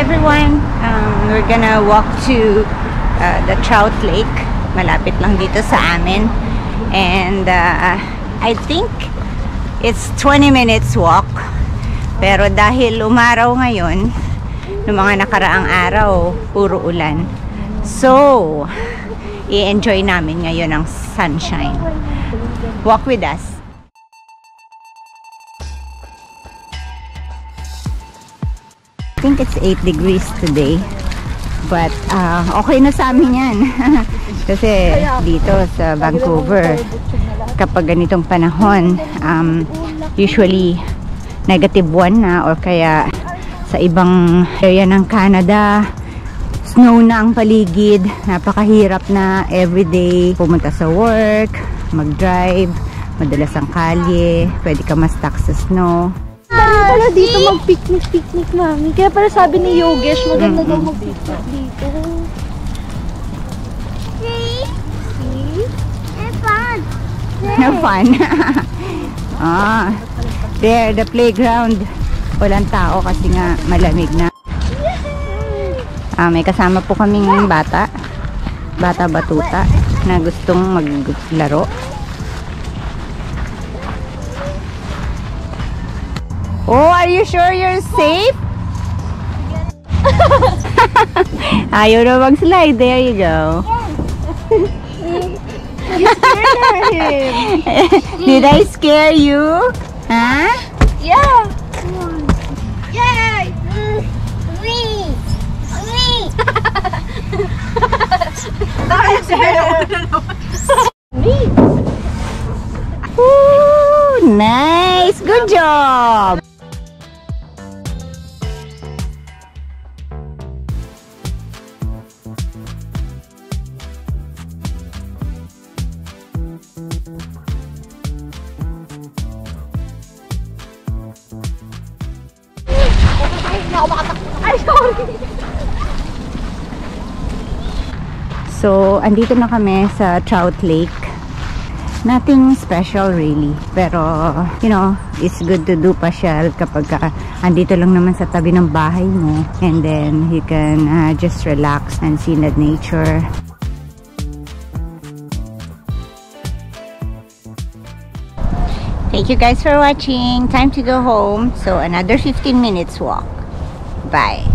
everyone. We're gonna walk to the Trout Lake. Malapit lang dito sa amin. And I think it's 20 minutes walk. Pero dahil umaraw ngayon, noong mga nakaraang araw, puro ulan. So, i-enjoy namin ngayon ang sunshine. Walk with us. I think it's 8 degrees today. But okay na sa amin yan. Kasi dito sa Vancouver, kapag ganitong panahon, usually -1 na, or kaya sa ibang area ng Canada, snow na ang paligid. Napakahirap na everyday pumunta sa work, mag-drive, madalas ang kalye, pwede ka ma-stuck sa snow. Dahil pala dito mag-picnic, mami. Kaya pala sabi ni Yogesh, maganda daw mag-picnic dito. See? Have fun. Have fun. There, the playground. Walang tao kasi nga malamig na. May kasama po kaming bata batuta na gustong maglaro. Oh, are you sure you're safe? Ayaw na mag-slide. There you go. You scared him. Did I scare you? Huh? Yeah. Yay! Me! Ooh, nice! Good job! So, andito na kami sa Trout Lake. Nothing special really. Pero, you know, it's good to do pasyal kapag andito lang naman sa tabi ng bahay mo. And then, you can just relax and see the nature. Thank you guys for watching. Time to go home. So, another 15 minutes walk. Bye.